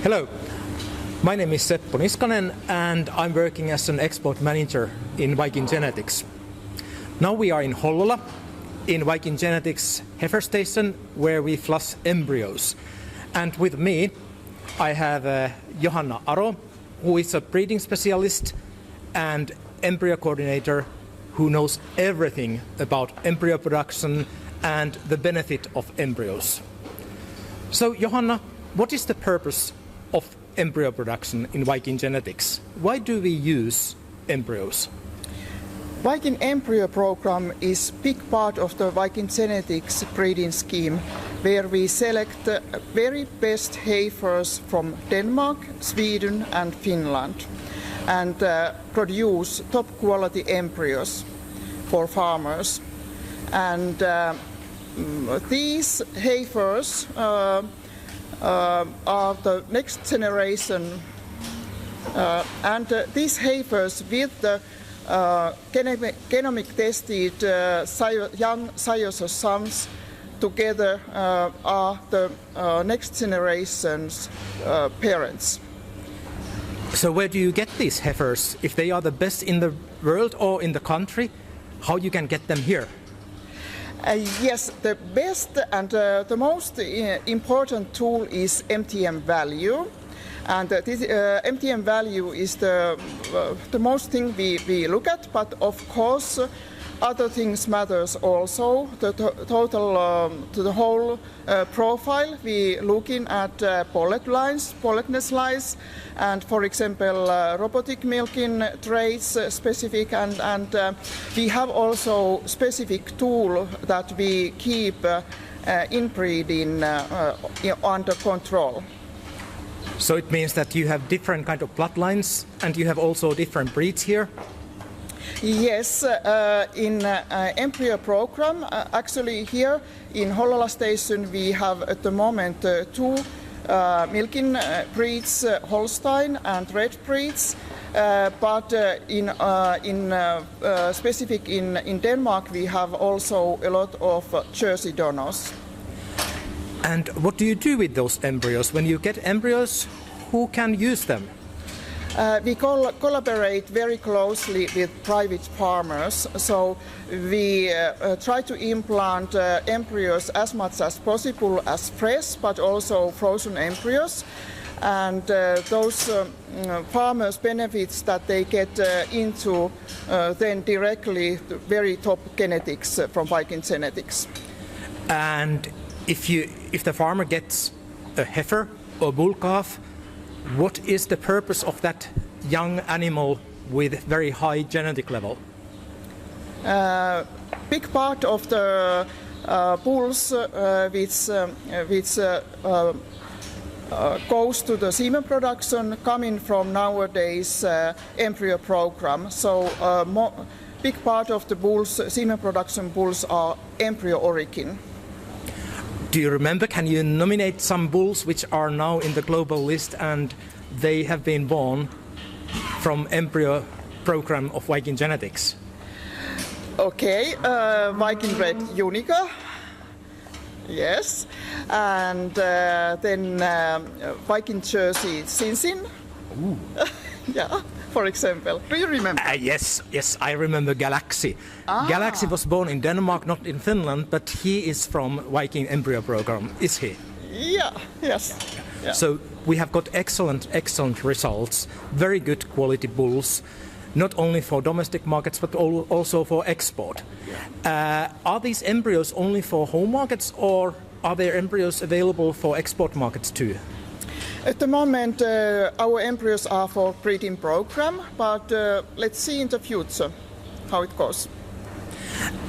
Hello, my name is Seppo Niskanen and I'm working as an export manager in VikingGenetics. Now we are in Hollola, in VikingGenetics heifer station, where we flush embryos. And with me I have Johanna, who is a breeding specialist and embryo coordinator who knows everything about embryo production and the benefit of embryos. So Johanna, what is the purpose of embryo production in VikingGenetics? Why do we use embryos? Viking Embryo program is big part of the VikingGenetics breeding scheme, where we select the very best heifers from Denmark, Sweden and Finland and produce top quality embryos for farmers. And these heifers are the next generation, and these heifers with the genomic tested young Sios sons together are the next generation's parents. So where do you get these heifers? If they are the best in the world or in the country, how you can get them here? Yes, the best and the most important tool is MTM value, and this MTM value is the most thing we look at. But of course, other things matters also. The total to the whole profile. We looking at polletness lines, and for example, robotic milking traits specific, and we have also specific tool that we keep inbreeding under control. So it means that you have different kind of bloodlines and you have also different breeds here? Yes, in embryo program, actually here in Hollola station we have at the moment two milking breeds, Holstein and red breeds, but specific in Denmark we have also a lot of Jersey Donos. And what do you do with those embryos? When you get embryos, who can use them? We collaborate very closely with private farmers, so we try to implant embryos as much as possible as fresh, but also frozen embryos. And those farmers' benefits that they get into then directly the very top genetics from VikingGenetics. And if the farmer gets a heifer or bull calf, what is the purpose of that young animal with very high genetic level? Big part of the bulls which goes to the semen production coming from nowadays embryo program. So big part of the bulls, semen production bulls are embryo origin. Do you remember, can you nominate some bulls which are now in the global list and they have been born from embryo program of VikingGenetics? Okay, Viking Red Unica, yes, and then Viking Jersey Sinsin. Yeah, for example. Do you remember? Yes, I remember Galaxy. Galaxy was born in Denmark, not in Finland, but he is from Viking Embryo program, is he? Yeah, yes. Yeah. So we have got excellent results, very good quality bulls, not only for domestic markets but also for export. Are these embryos only for home markets, or are there embryos available for export markets too? At the moment, our embryos are for breeding program, but let's see in the future how it goes.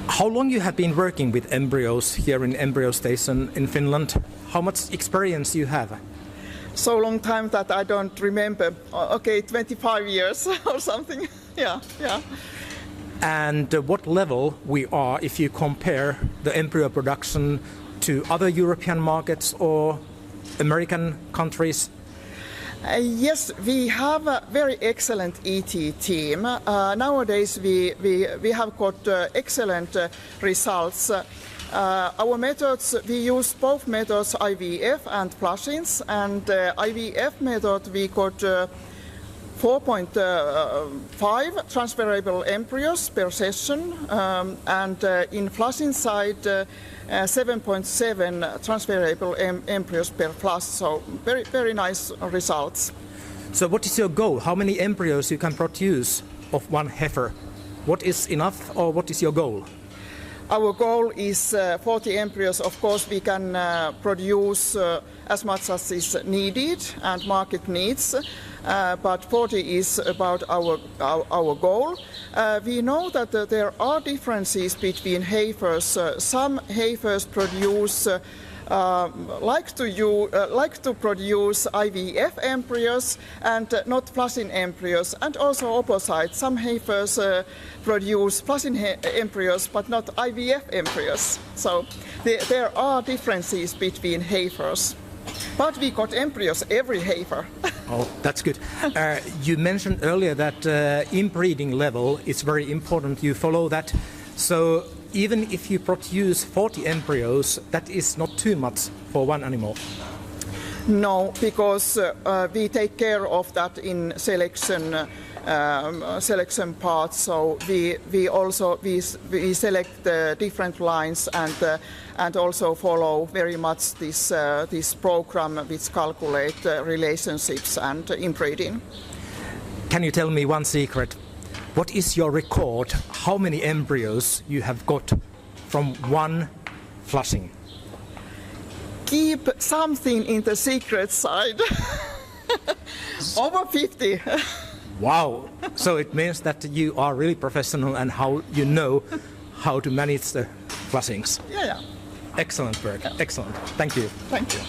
How long you have been working with embryos here in Embryo Station in Finland? How much experience you have? So long time that I don't remember. Okay, 25 years or something. Yeah. And what level we are if you compare the embryo production to other European markets or American countries? Yes, we have a very excellent ET team. Nowadays we have got excellent results. Our methods, we use both methods, IVF and flushings, and IVF method we got 4.5 transferable embryos per session, and in flushing side 7.7 transferable embryos per flush, so very nice results. So what is your goal? How many embryos you can produce of one heifer? What is enough, or what is your goal? Our goal is 40 embryos. Of course, we can produce as much as is needed and market needs, but 40 is about our goal. We know that there are differences between heifers. Some heifers produce like to produce IVF embryos and not flushing embryos, and also opposite. Some heifers produce flushing embryos but not IVF embryos. So there are differences between heifers. But we got embryos every heifer. Oh, that's good. You mentioned earlier that inbreeding level is very important. You follow that. So even if you produce 40 embryos, that is not too much for one animal. No, because we take care of that in selection parts. So we select different lines and also follow very much this program which calculate relationships and inbreeding. Can you tell me one secret? What is your record? How many embryos you have got from one flushing? Keep something in the secret side. Over 50. Wow! So it means that you are really professional and how you know how to manage the flushings. Yeah. Excellent work. Excellent. Thank you. Thank you.